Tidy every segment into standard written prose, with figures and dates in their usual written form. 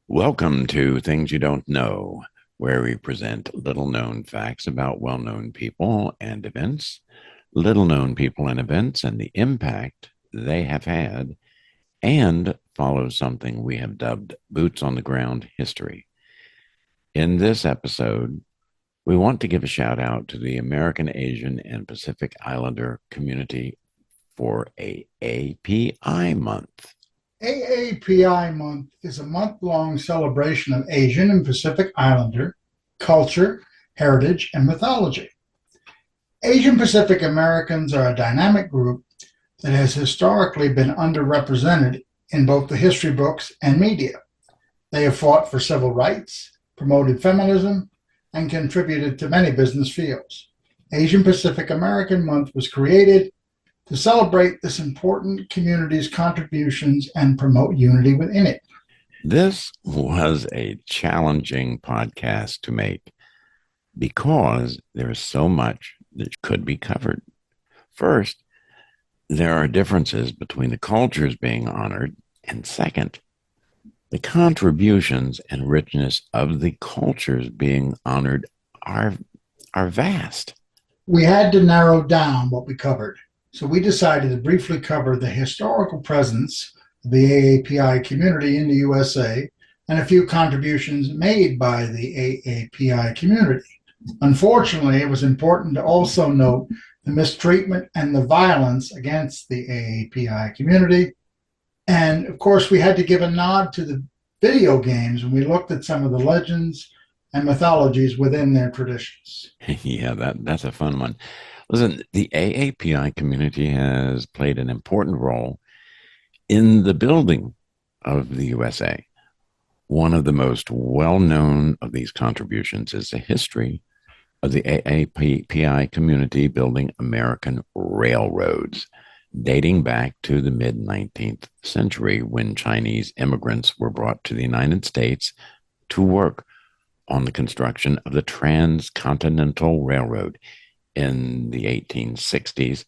Welcome to Things You Don't Know, where we present little known facts about well known people and events, little known people and events, and the impact they have had, and follow something we have dubbed boots on the ground history. In this episode, we want to give a shout out to the American, Asian, and Pacific Islander community for AAPI month. AAPI Month is a month-long celebration of Asian and Pacific Islander culture, heritage, and mythology. Asian Pacific Americans are a dynamic group that has historically been underrepresented in both the history books and media. They have fought for civil rights, promoted feminism, and contributed to many business fields. Asian Pacific American Month was created to celebrate this important community's contributions and promote unity within it. This was a challenging podcast to make because there is so much that could be covered. First, there are differences between the cultures being honored, and second, the contributions and richness of the cultures being honored are vast. We had to narrow down what we covered, so we decided to briefly cover the historical presence of the AAPI community in the USA and a few contributions made by the AAPI community. Unfortunately, it was important to also note the mistreatment and the violence against the AAPI community. And of course, we had to give a nod to the video games when we looked at some of the legends and mythologies within their traditions. Yeah, that's a fun one. Listen, the AAPI community has played an important role in the building of the USA. One of the most well known of these contributions is the history of the AAPI community building American railroads, dating back to the mid 19th century when Chinese immigrants were brought to the United States to work on the construction of the Transcontinental Railroad. In the 1860s,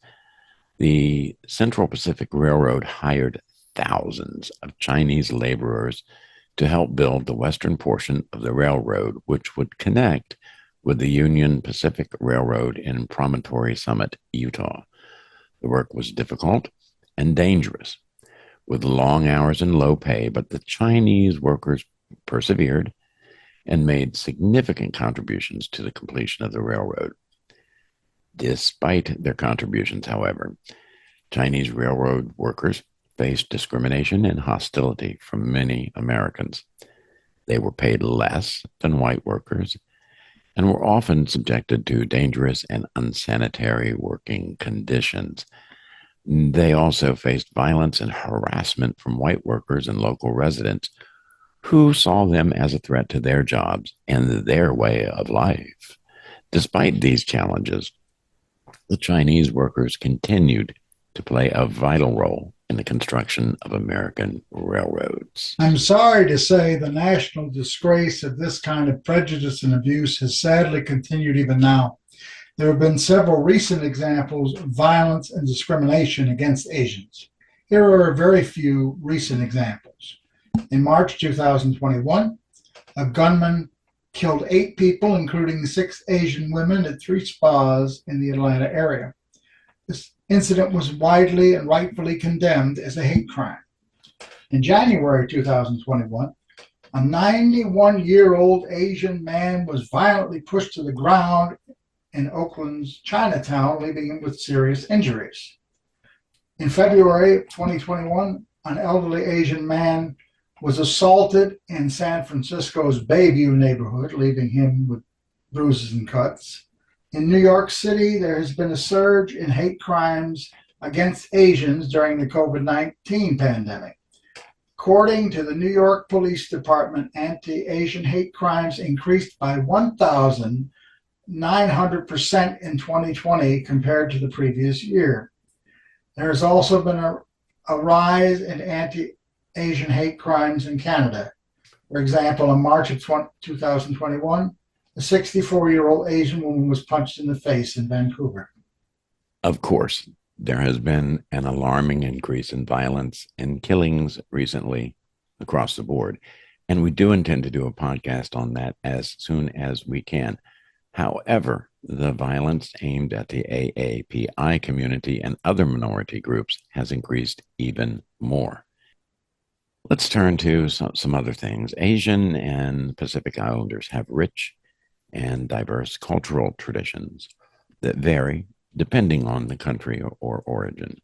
the Central Pacific Railroad hired thousands of Chinese laborers to help build the western portion of the railroad, which would connect with the Union Pacific Railroad in Promontory Summit, Utah. The work was difficult and dangerous, with long hours and low pay, but the Chinese workers persevered and made significant contributions to the completion of the railroad. Despite their contributions, however, Chinese railroad workers faced discrimination and hostility from many Americans. They were paid less than white workers and were often subjected to dangerous and unsanitary working conditions. They also faced violence and harassment from white workers and local residents who saw them as a threat to their jobs and their way of life. Despite these challenges, the Chinese workers continued to play a vital role in the construction of American railroads. I'm sorry to say the national disgrace of this kind of prejudice and abuse has sadly continued even now. There have been several recent examples of violence and discrimination against Asians. Here are a very few recent examples. In March 2021, a gunman killed 8 people, including 6 Asian women, at 3 spas in the Atlanta area. This incident was widely and rightfully condemned as a hate crime. In January 2021, a 91-year-old Asian man was violently pushed to the ground in Oakland's Chinatown, leaving him with serious injuries. In February 2021, an elderly Asian man was assaulted in San Francisco's Bayview neighborhood, leaving him with bruises and cuts. In New York City, there has been a surge in hate crimes against Asians during the COVID-19 pandemic. According to the New York Police Department, anti-Asian hate crimes increased by 1,900% in 2020 compared to the previous year. There has also been a rise in anti-Asian hate crimes in Canada. For example, in March of 2021, a 64-year-old Asian woman was punched in the face in Vancouver. Of course, there has been an alarming increase in violence and killings recently across the board. And we do intend to do a podcast on that as soon as we can. However, the violence aimed at the AAPI community and other minority groups has increased even more. Let's turn to some other things. Asian and Pacific Islanders have rich and diverse cultural traditions that vary depending on the country or origin.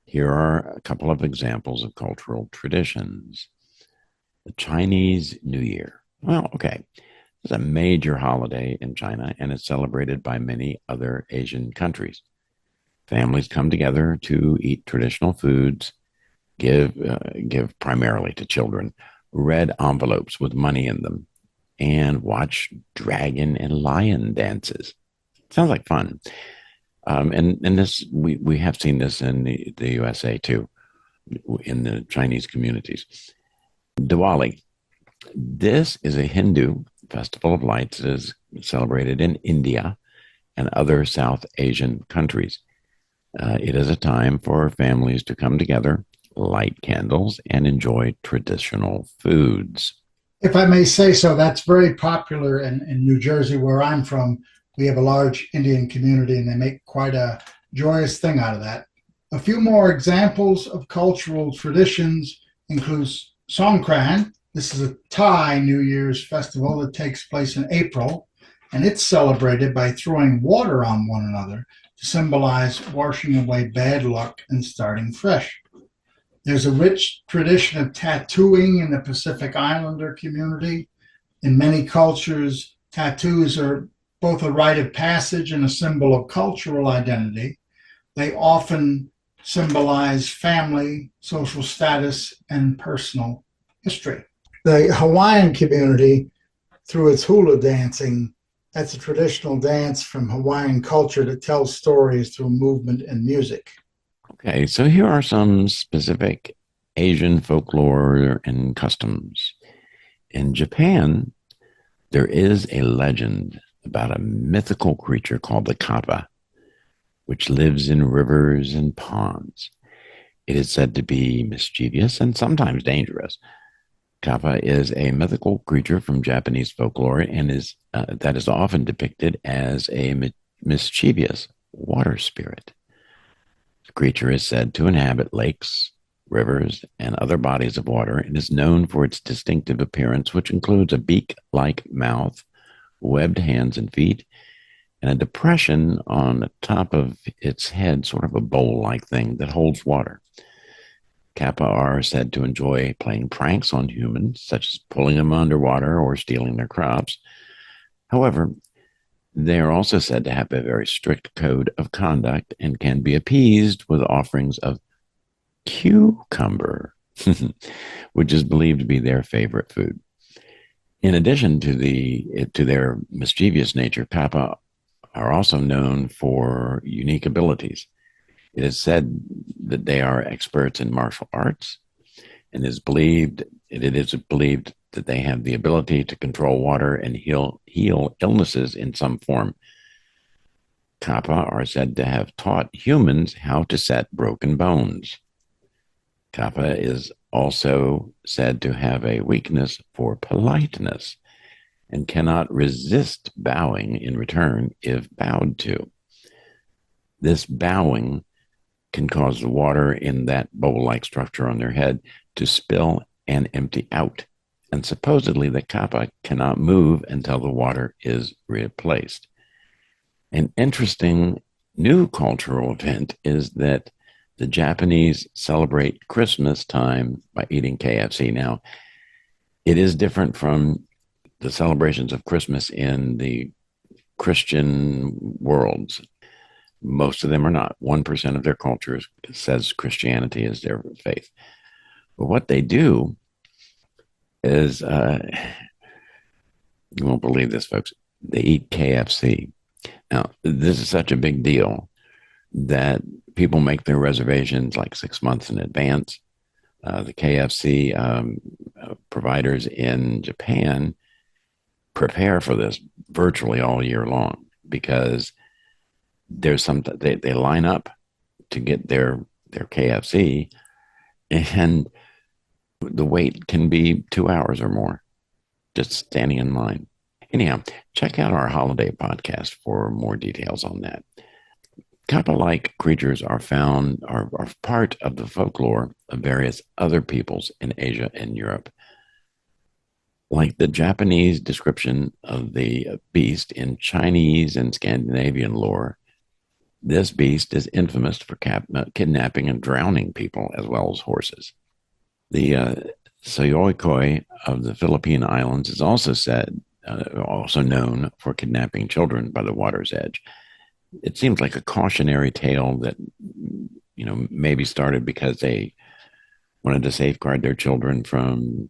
Here are a couple of examples of cultural traditions. The Chinese New Year. Well, okay. It's a major holiday in China and it's celebrated by many other Asian countries. Families come together to eat traditional foods, give primarily to children red envelopes with money in them, and watch dragon and lion dances. Sounds like fun. And this we have seen this in the USA too, in the Chinese communities. Diwali. This is a Hindu festival of lights that is celebrated in India and other South Asian countries. It is a time for families to come together, light candles, and enjoy traditional foods. If I may say so, that's very popular in New Jersey, where I'm from. We have a large Indian community, and they make quite a joyous thing out of that. A few more examples of cultural traditions includes Songkran. This is a Thai New Year's festival that takes place in April, and it's celebrated by throwing water on one another to symbolize washing away bad luck and starting fresh. There's a rich tradition of tattooing in the Pacific Islander community. In many cultures, tattoos are both a rite of passage and a symbol of cultural identity. They often symbolize family, social status, and personal history. The Hawaiian community, through its hula dancing, that's a traditional dance from Hawaiian culture that tells stories through movement and music. Okay, so here are some specific Asian folklore and customs. In Japan, there is a legend about a mythical creature called the kappa, which lives in rivers and ponds. It is said to be mischievous and sometimes dangerous. Kappa is a mythical creature from Japanese folklore and that is often depicted as a mischievous water spirit. The creature is said to inhabit lakes, rivers, and other bodies of water and is known for its distinctive appearance, which includes a beak-like mouth, webbed hands and feet, and a depression on the top of its head, sort of a bowl-like thing that holds water. Kappa are said to enjoy playing pranks on humans, such as pulling them underwater or stealing their crops. However, they are also said to have a very strict code of conduct and can be appeased with offerings of cucumber, which is believed to be their favorite food. In addition to their mischievous nature, kappa are also known for unique abilities. It is said that they are experts in martial arts, and it is believed that they have the ability to control water and heal illnesses in some form. Kappa are said to have taught humans how to set broken bones. Kappa is also said to have a weakness for politeness and cannot resist bowing in return if bowed to. This bowing can cause the water in that bowl-like structure on their head to spill and empty out. And supposedly the kappa cannot move until the water is replaced. An interesting new cultural event is that the Japanese celebrate Christmas time by eating KFC. Now, it is different from the celebrations of Christmas in the Christian worlds. Most of them are not. 1% of their culture says Christianity is their faith. But what they do is, you won't believe this, folks, they eat KFC. Now, this is such a big deal that people make their reservations like 6 months in advance. The KFC providers in Japan prepare for this virtually all year long because there's some they line up to get their KFC, and The wait can be 2 hours or more, just standing in line. Anyhow, check out our holiday podcast for more details on that. Kappa-like creatures are part of the folklore of various other peoples in Asia and Europe. Like the Japanese description of the beast in Chinese and Scandinavian lore, this beast is infamous for kidnapping and drowning people as well as horses. The Sayoikoi of the Philippine Islands is also known for kidnapping children by the water's edge. It seems like a cautionary tale that maybe started because they wanted to safeguard their children from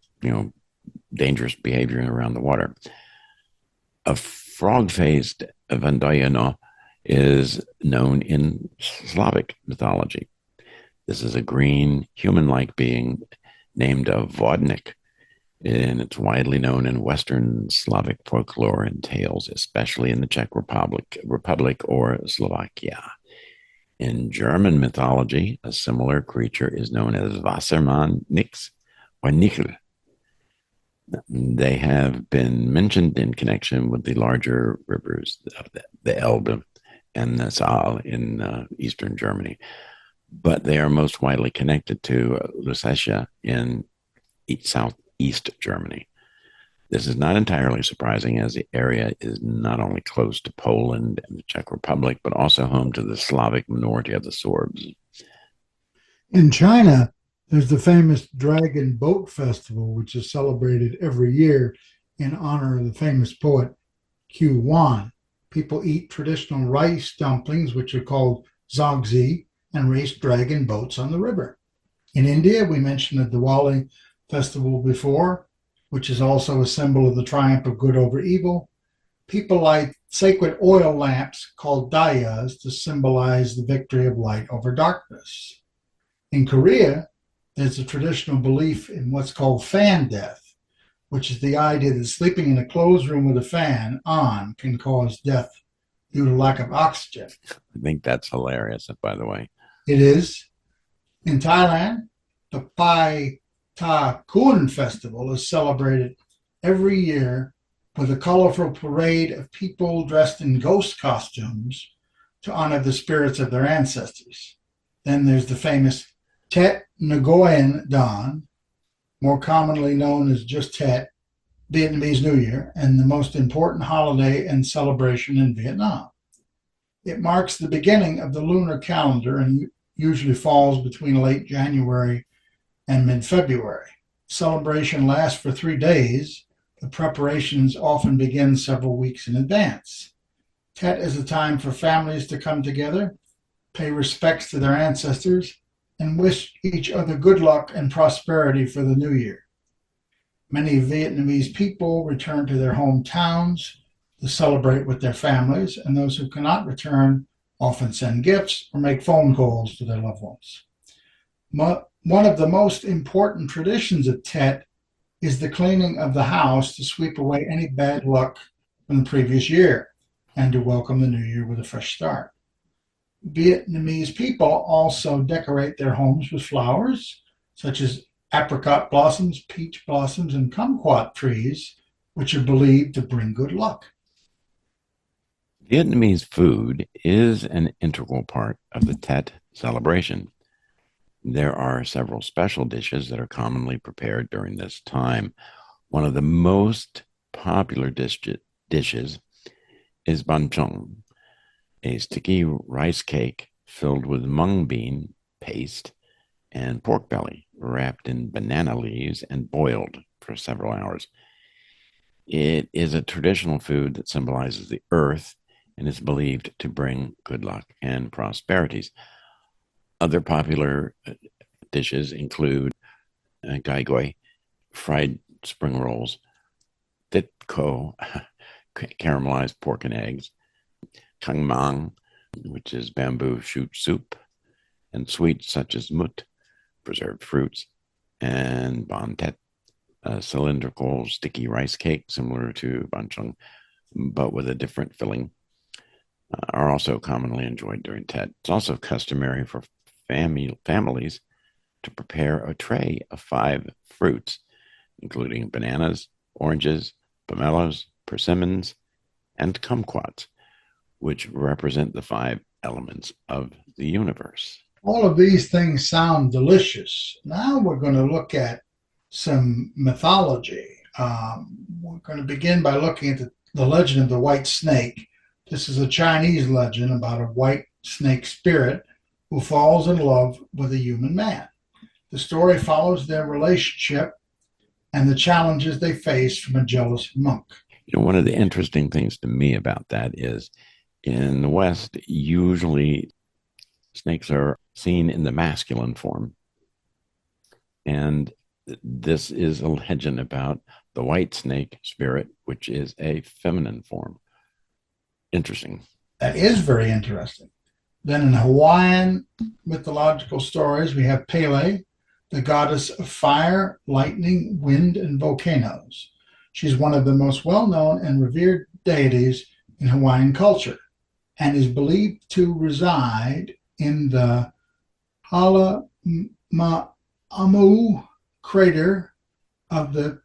dangerous behavior around the water. A frog-faced Vandayana is known in Slavic mythology. This is a green, human-like being named Vodnik, and it's widely known in Western Slavic folklore and tales, especially in the Czech Republic or Slovakia. In German mythology, a similar creature is known as Wassermann Nix or Nickel. They have been mentioned in connection with the larger rivers of the Elbe and the Saal in eastern Germany, but they are most widely connected to Lusatia in southeast Germany. This is not entirely surprising, as the area is not only close to Poland and the Czech Republic, but also home to the Slavic minority of the Sorbs. In China, there's the famous Dragon Boat Festival, which is celebrated every year in honor of the famous poet Q Wan. People eat traditional rice dumplings, which are called zogzi, and race dragon boats on the river. In India, we mentioned the Diwali festival before, which is also a symbol of the triumph of good over evil. People light sacred oil lamps called dayas to symbolize the victory of light over darkness. In Korea, there's a traditional belief in what's called fan death, which is the idea that sleeping in a closed room with a fan on can cause death due to lack of oxygen. I think that's hilarious, by the way. It is. In Thailand, the Pai Ta Kun festival is celebrated every year with a colorful parade of people dressed in ghost costumes to honor the spirits of their ancestors. Then there's the famous Tet Ngoyen Dan, more commonly known as just Tet, Vietnamese New Year, and the most important holiday and celebration in Vietnam. It marks the beginning of the lunar calendar and usually falls between late January and mid-February. Celebration lasts for 3 days. The preparations often begin several weeks in advance. Tet is a time for families to come together, pay respects to their ancestors, and wish each other good luck and prosperity for the new year. Many Vietnamese people return to their hometowns to celebrate with their families, and those who cannot return often send gifts or make phone calls to their loved ones. One of the most important traditions of Tet is the cleaning of the house to sweep away any bad luck from the previous year and to welcome the new year with a fresh start. Vietnamese people also decorate their homes with flowers, such as apricot blossoms, peach blossoms, and kumquat trees, which are believed to bring good luck. Vietnamese food is an integral part of the Tet celebration. There are several special dishes that are commonly prepared during this time. One of the most popular dishes is bánh trưng, a sticky rice cake filled with mung bean paste and pork belly wrapped in banana leaves and boiled for several hours. It is a traditional food that symbolizes the earth and is believed to bring good luck and prosperities. Other popular dishes include gai goi, fried spring rolls, thit ko, caramelized pork and eggs, kang mang, which is bamboo shoot soup, and sweets such as mut, preserved fruits, and ban tet, a cylindrical sticky rice cake similar to bánh trưng, but with a different filling, are also commonly enjoyed during Tet. It's also customary for families to prepare a tray of 5 fruits, including bananas, oranges, pomelos, persimmons, and kumquats, which represent the 5 elements of the universe. All of these things sound delicious. Now we're going to look at some mythology. We're going to begin by looking at the legend of the white snake. This is a Chinese legend about a white snake spirit who falls in love with a human man. The story follows their relationship and the challenges they face from a jealous monk. One of the interesting things to me about that is in the West, usually snakes are seen in the masculine form. And this is a legend about the white snake spirit, which is a feminine form. Interesting. That is very interesting. Then in Hawaiian mythological stories, we have Pele, the goddess of fire, lightning, wind, and volcanoes. She's one of the most well-known and revered deities in Hawaiian culture and is believed to reside in the Halemaumau crater of the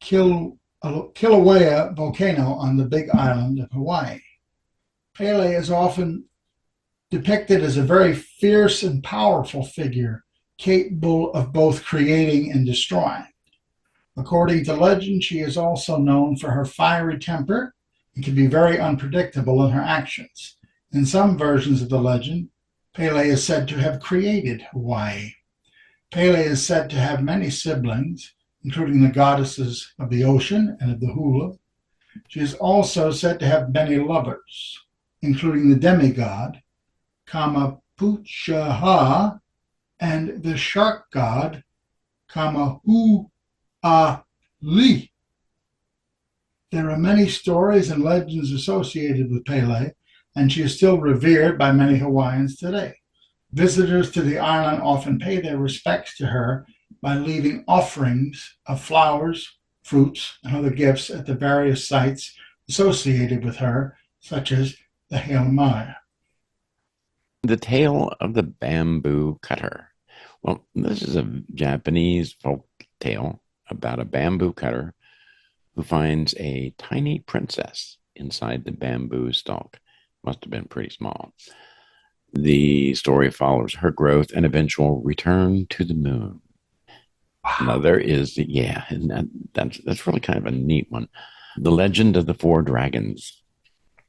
Kilauea volcano on the Big Island of Hawaii. Pele is often depicted as a very fierce and powerful figure, capable of both creating and destroying. According to legend, she is also known for her fiery temper and can be very unpredictable in her actions. In some versions of the legend, Pele is said to have created Hawaii. Pele is said to have many siblings, including the goddesses of the ocean and of the hula. She is also said to have many lovers, including the demigod, Kamapuchaha, and the shark god, Kamahuali. There are many stories and legends associated with Pele, and she is still revered by many Hawaiians today. Visitors to the island often pay their respects to her by leaving offerings of flowers, fruits, and other gifts at the various sites associated with her, such as the Halemaya. The tale of the bamboo cutter. Well, this is a Japanese folk tale about a bamboo cutter who finds a tiny princess inside the bamboo stalk. Must have been pretty small. The story follows her growth and eventual return to the moon. Another is, and that's really kind of a neat one. The legend of the 4 dragons.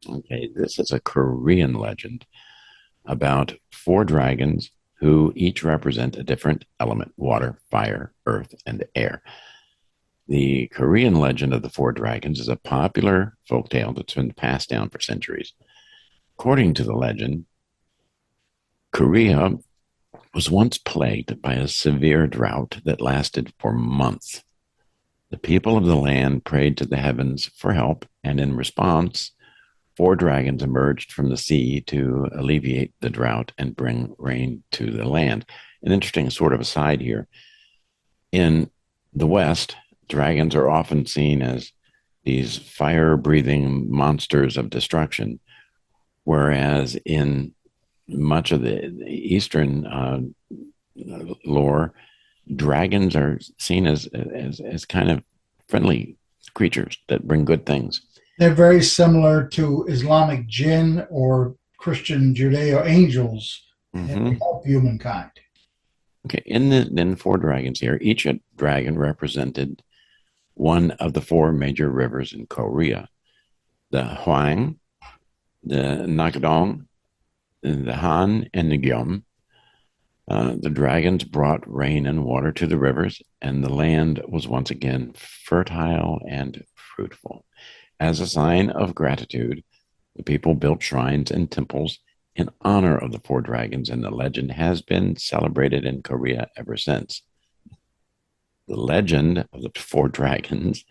Okay, this is a Korean legend about 4 dragons who each represent a different element: water, fire, earth, and air. The Korean legend of the 4 dragons is a popular folktale that's been passed down for centuries. According to the legend, Korea was once plagued by a severe drought that lasted for months. The people of the land prayed to the heavens for help, and in response, 4 dragons emerged from the sea to alleviate the drought and bring rain to the land. An interesting sort of aside here. In the West, dragons are often seen as these fire-breathing monsters of destruction, whereas in much of the Eastern lore, dragons are seen as kind of friendly creatures that bring good things. They're very similar to Islamic jinn or Christian Judeo angels that help humankind. Okay, in the 4 dragons here, each dragon represented one of the 4 major rivers in Korea: the Hwang, the Nakdong, the Han, and the Gyeom. The dragons brought rain and water to the rivers, and the land was once again fertile and fruitful. As a sign of gratitude, the people built shrines and temples in honor of the 4 dragons, and the legend has been celebrated in Korea ever since. The legend of the 4 dragons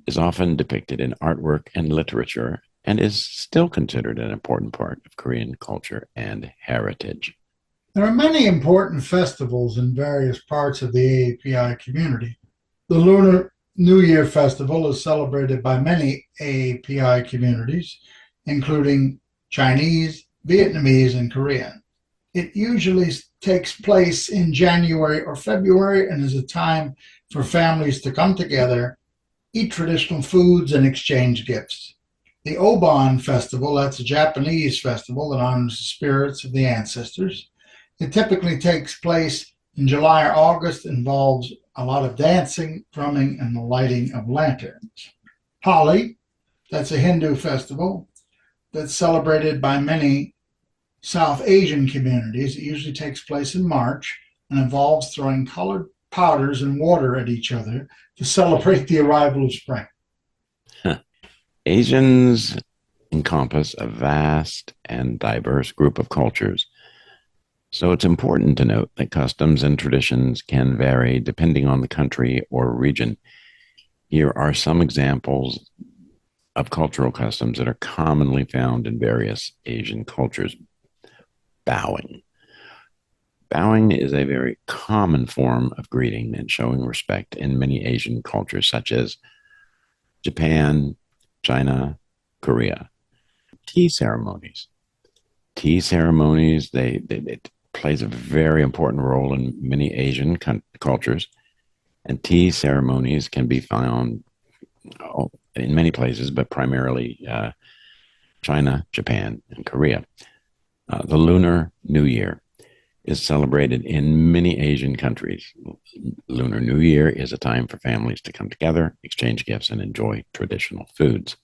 is often depicted in artwork and literature and is still considered an important part of Korean culture and heritage. There are many important festivals in various parts of the AAPI community. The Lunar New Year Festival is celebrated by many AAPI communities, including Chinese, Vietnamese, and Korean. It usually takes place in January or February and is a time for families to come together, eat traditional foods, and exchange gifts. The Obon Festival, that's a Japanese festival that honors the spirits of the ancestors. It typically takes place in July or August, involves a lot of dancing, drumming, and the lighting of lanterns. Holi, that's a Hindu festival that's celebrated by many South Asian communities. It usually takes place in March and involves throwing colored powders and water at each other to celebrate the arrival of spring. Asians encompass a vast and diverse group of cultures, so it's important to note that customs and traditions can vary depending on the country or region. Here are some examples of cultural customs that are commonly found in various Asian cultures. Bowing. Bowing is a very common form of greeting and showing respect in many Asian cultures, such as Japan, China, Korea. Tea ceremonies. Tea ceremonies, it plays a very important role in many Asian cultures, and tea ceremonies can be found in many places, but primarily China, Japan, and Korea. The Lunar New Year is celebrated in many Asian countries. Lunar New Year is a time for families to come together, exchange gifts, and enjoy traditional foods.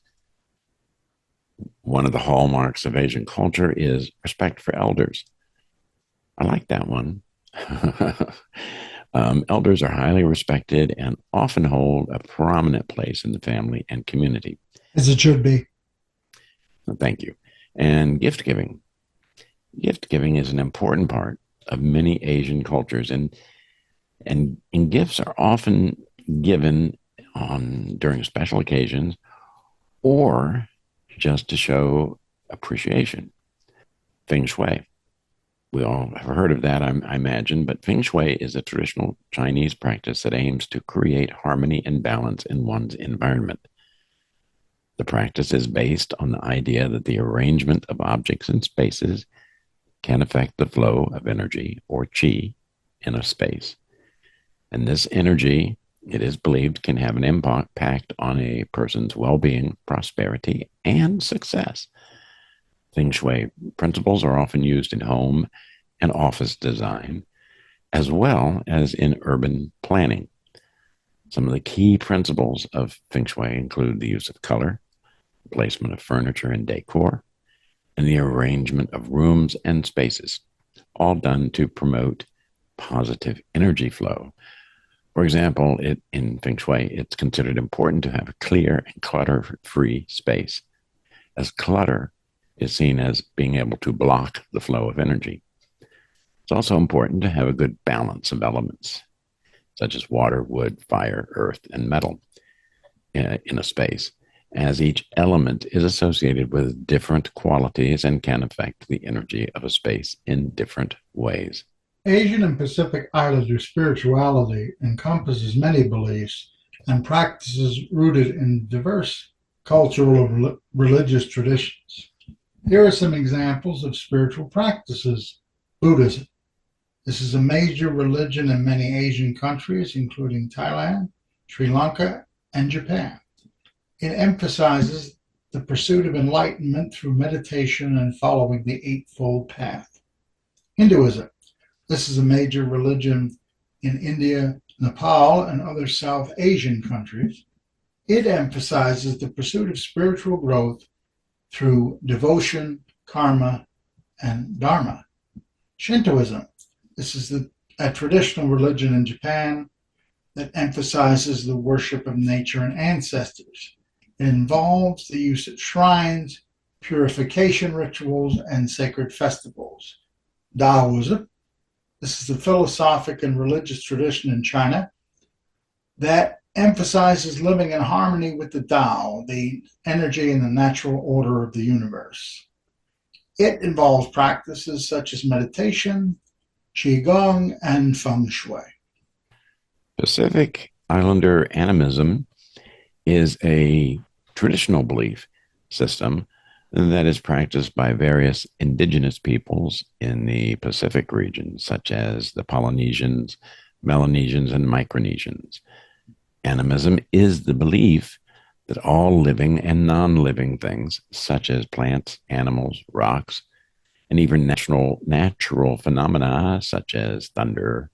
One of the hallmarks of Asian culture is respect for elders. I like that one. Elders are highly respected and often hold a prominent place in the family and community. As it should be. Thank you. And gift giving. Gift giving is an important part of many Asian cultures, and gifts are often given on during special occasions or just to show appreciation. Feng Shui. We all have heard of that, I imagine, but Feng Shui is a traditional Chinese practice that aims to create harmony and balance in one's environment. The practice is based on the idea that the arrangement of objects and spaces can affect the flow of energy or qi in a space. And this energy, it is believed, can have an impact on a person's well-being, prosperity, and success. Feng Shui principles are often used in home and office design, as well as in urban planning. Some of the key principles of Feng Shui include the use of color, placement of furniture and decor, and the arrangement of rooms and spaces, all done to promote positive energy flow. For example, in Feng Shui, it's considered important to have a clear and clutter-free space, as clutter is seen as being able to block the flow of energy. It's also important to have a good balance of elements, such as water, wood, fire, earth, and metal in a space, as each element is associated with different qualities and can affect the energy of a space in different ways. Asian and Pacific Islander spirituality encompasses many beliefs and practices rooted in diverse cultural and religious traditions. Here are some examples of spiritual practices. Buddhism. This is a major religion in many Asian countries, including Thailand, Sri Lanka, and Japan. It emphasizes the pursuit of enlightenment through meditation and following the Eightfold Path. Hinduism. This is a major religion in India, Nepal, and other South Asian countries. It emphasizes the pursuit of spiritual growth through devotion, karma, and dharma. Shintoism. This is a traditional religion in Japan that emphasizes the worship of nature and ancestors. It involves the use of shrines, purification rituals, and sacred festivals. Taoism. This is a philosophic and religious tradition in China that emphasizes living in harmony with the Tao, the energy and the natural order of the universe. It involves practices such as meditation, qigong, and feng shui. Pacific Islander animism is a traditional belief system that is practiced by various indigenous peoples in the Pacific region, such as the Polynesians, Melanesians, and Micronesians. Animism is the belief that all living and non living things, such as plants, animals, rocks, and even natural phenomena such as thunder,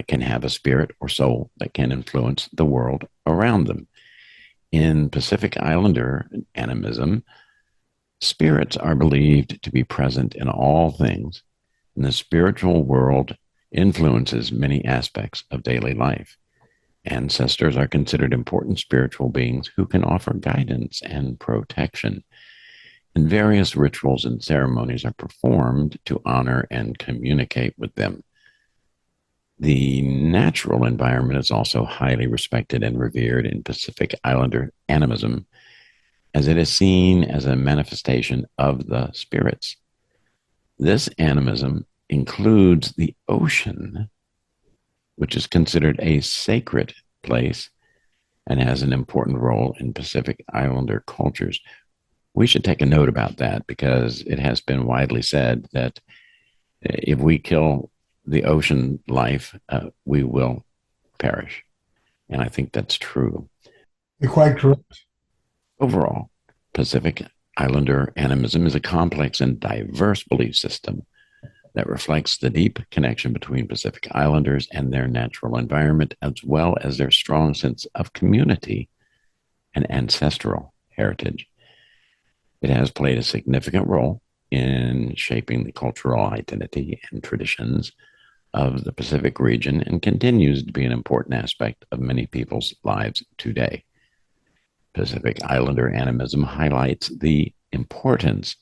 can have a spirit or soul that can influence the world around them. In Pacific Islander animism, spirits are believed to be present in all things, and the spiritual world influences many aspects of daily life. Ancestors are considered important spiritual beings who can offer guidance and protection, and various rituals and ceremonies are performed to honor and communicate with them. The natural environment is also highly respected and revered in Pacific Islander animism, as it is seen as a manifestation of the spirits. This animism includes the ocean, which is considered a sacred place and has an important role in Pacific Islander cultures. We should take a note about that because it has been widely said that if we kill the ocean life, we will perish. And I think that's true. You're quite correct. Overall, Pacific Islander animism is a complex and diverse belief system that reflects the deep connection between Pacific Islanders and their natural environment, as well as their strong sense of community and ancestral heritage. It has played a significant role in shaping the cultural identity and traditions of the Pacific region and continues to be an important aspect of many people's lives today. Pacific Islander animism highlights the importance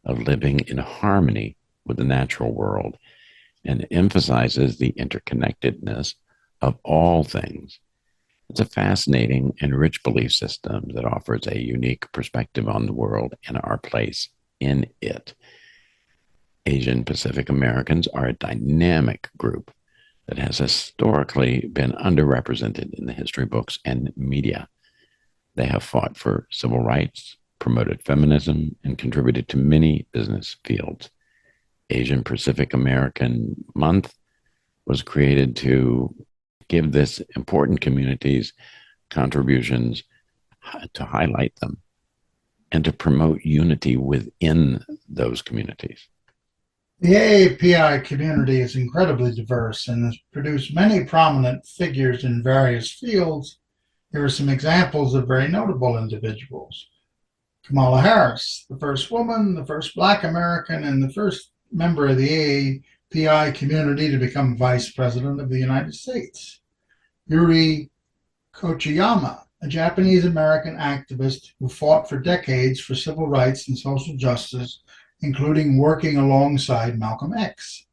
of living in harmony with the natural world and emphasizes the interconnectedness of all things. It's a fascinating and rich belief system that offers a unique perspective on the world and our place in it. Asian Pacific Americans are a dynamic group that has historically been underrepresented in the history books and media. They have fought for civil rights, promoted feminism, and contributed to many business fields. Asian Pacific American Month was created to give this important community's contributions, to highlight them, and to promote unity within those communities. The AAPI community is incredibly diverse and has produced many prominent figures in various fields. Here are some examples of very notable individuals. Kamala Harris, the first woman, the first Black American, and the first member of the AAPI community to become Vice President of the United States. Yuri Kochiyama, a Japanese American activist who fought for decades for civil rights and social justice, including working alongside Malcolm X.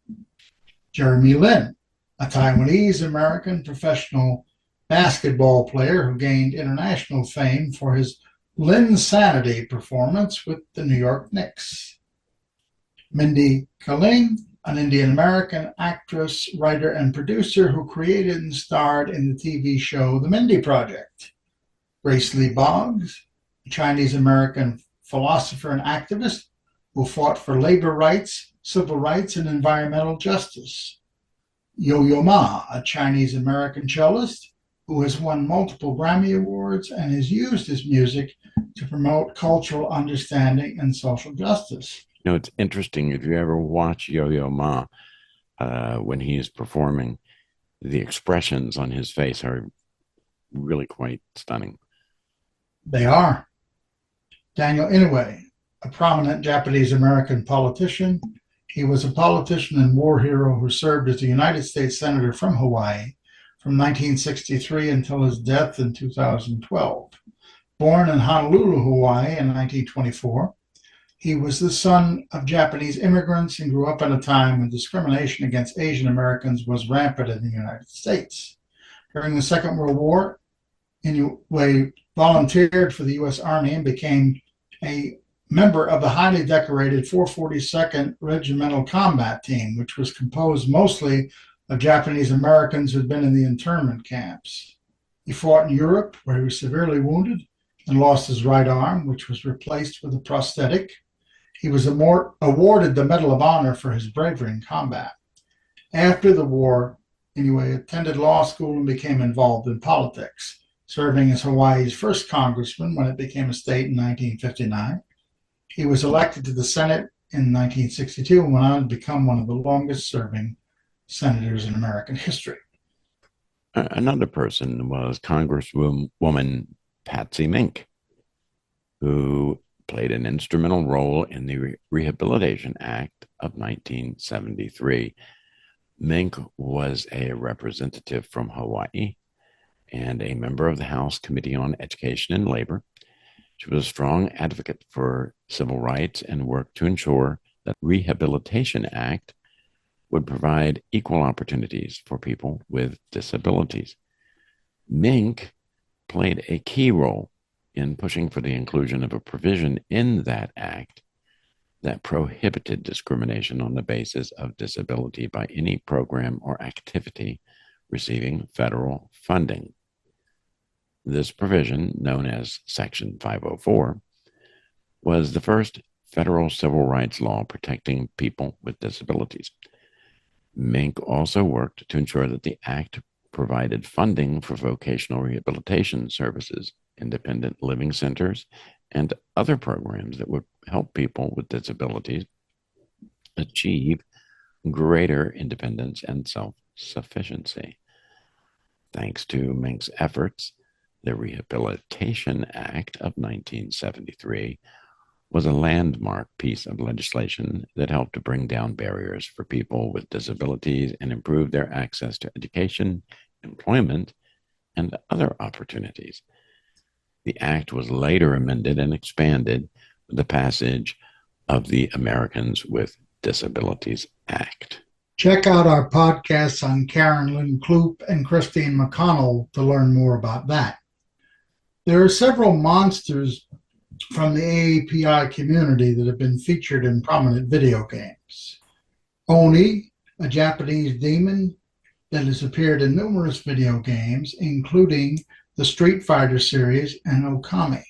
Jeremy Lin, a Taiwanese American professional basketball player who gained international fame for his Linsanity performance with the New York Knicks. Mindy Kaling, an Indian American actress, writer, and producer who created and starred in the TV show The Mindy Project. Grace Lee Boggs, a Chinese American philosopher and activist who fought for labor rights, civil rights, and environmental justice. Yo-Yo Ma, a Chinese American cellist who has won multiple Grammy Awards and has used his music to promote cultural understanding and social justice. You know, it's interesting if you ever watch Yo-Yo Ma when he is performing, the expressions on his face are really quite stunning. They are. Daniel Inouye, a prominent Japanese American politician. He was a politician and war hero who served as a United States Senator from Hawaii from 1963 until his death in 2012. Born in Honolulu, Hawaii in 1924, he was the son of Japanese immigrants and grew up at a time when discrimination against Asian Americans was rampant in the United States. During the Second World War, Inouye volunteered for the U.S. Army and became a member of the highly decorated 442nd Regimental Combat Team, which was composed mostly of Japanese Americans who had been in the internment camps. He fought in Europe, where he was severely wounded, and lost his right arm, which was replaced with a prosthetic. He was awarded the Medal of Honor for his bravery in combat. After the war, anyway, attended law school and became involved in politics, serving as Hawaii's first congressman when it became a state in 1959. He was elected to the Senate in 1962 and went on to become one of the longest serving senators in American history. Another person was Congresswoman Patsy Mink, who played an instrumental role in the Rehabilitation Act of 1973. Mink was a representative from Hawaii and a member of the House Committee on Education and Labor. She was a strong advocate for civil rights and worked to ensure that the Rehabilitation Act would provide equal opportunities for people with disabilities. Mink played a key role in pushing for the inclusion of a provision in that act that prohibited discrimination on the basis of disability by any program or activity receiving federal funding. This provision, known as Section 504, was the first federal civil rights law protecting people with disabilities. Mink also worked to ensure that the act provided funding for vocational rehabilitation services, independent living centers, and other programs that would help people with disabilities achieve greater independence and self-sufficiency. Thanks to Mink's efforts, the Rehabilitation Act of 1973 was a landmark piece of legislation that helped to bring down barriers for people with disabilities and improve their access to education, employment, and other opportunities. The act was later amended and expanded with the passage of the Americans with Disabilities Act. Check out our podcasts on Karen Lynn Kloop and Christine McConnell to learn more about that. There are several monsters from the AAPI community that have been featured in prominent video games. Oni, a Japanese demon that has appeared in numerous video games, including the Street Fighter series and Okami.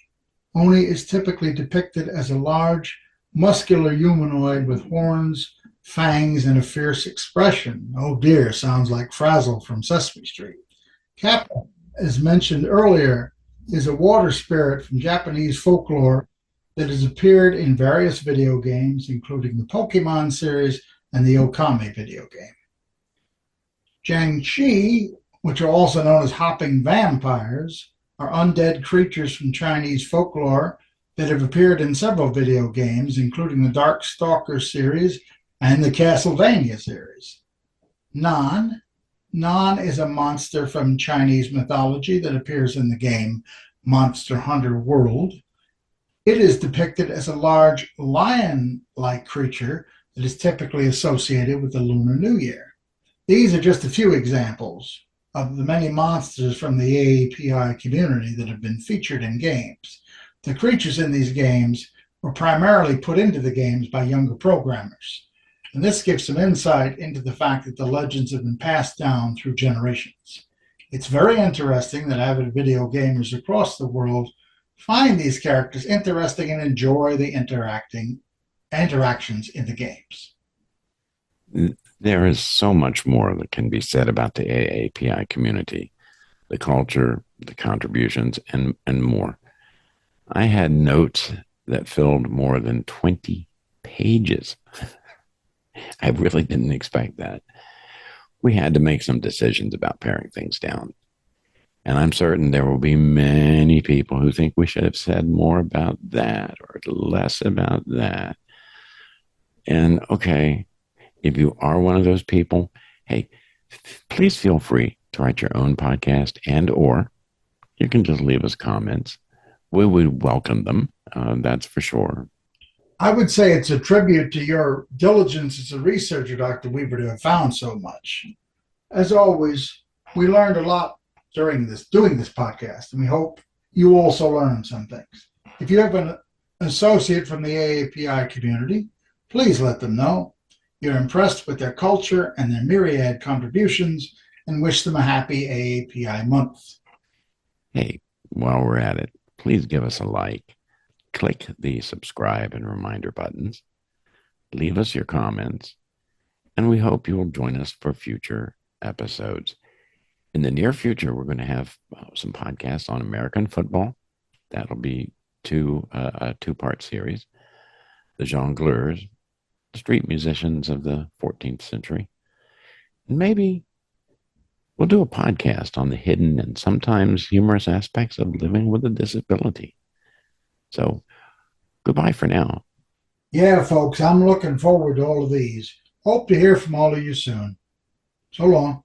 Oni is typically depicted as a large, muscular humanoid with horns, fangs, and a fierce expression. Oh dear, sounds like Frazzle from Sesame Street. Kappa, as mentioned earlier, is a water spirit from Japanese folklore that has appeared in various video games, including the Pokemon series and the Okami video game. Jiangshi, which are also known as hopping vampires, are undead creatures from Chinese folklore that have appeared in several video games, including the Dark Stalker series and the Castlevania series. Nan is a monster from Chinese mythology that appears in the game Monster Hunter World. It is depicted as a large lion-like creature that is typically associated with the Lunar New Year. These are just a few examples of the many monsters from the AAPI community that have been featured in games. The creatures in these games were primarily put into the games by younger programmers. And this gives some insight into the fact that the legends have been passed down through generations. It's very interesting that avid video gamers across the world find these characters interesting and enjoy the interactions in the games. There is so much more that can be said about the AAPI community, the culture, the contributions, and more. I had notes that filled more than 20 pages. I really didn't expect that. We had to make some decisions about paring things down. And I'm certain there will be many people who think we should have said more about that or less about that. And okay, if you are one of those people, hey, please feel free to write your own podcast, and or you can just leave us comments. We would welcome them, that's for sure. I would say it's a tribute to your diligence as a researcher, Dr. Weaver, to have found so much. As always, we learned a lot doing this podcast, and we hope you also learned some things. If you have an associate from the AAPI community, please let them know you're impressed with their culture and their myriad contributions and wish them a happy AAPI month. Hey, while we're at it, please give us a like, click the subscribe and reminder buttons, leave us your comments, and we hope you will join us for future episodes. In the near future, we're going to have some podcasts on American football. That'll be a two-part series. The jongleurs, street musicians of the 14th century. And maybe we'll do a podcast on the hidden and sometimes humorous aspects of living with a disability. So goodbye for now. Yeah, folks, I'm looking forward to all of these. Hope to hear from all of you soon. So long.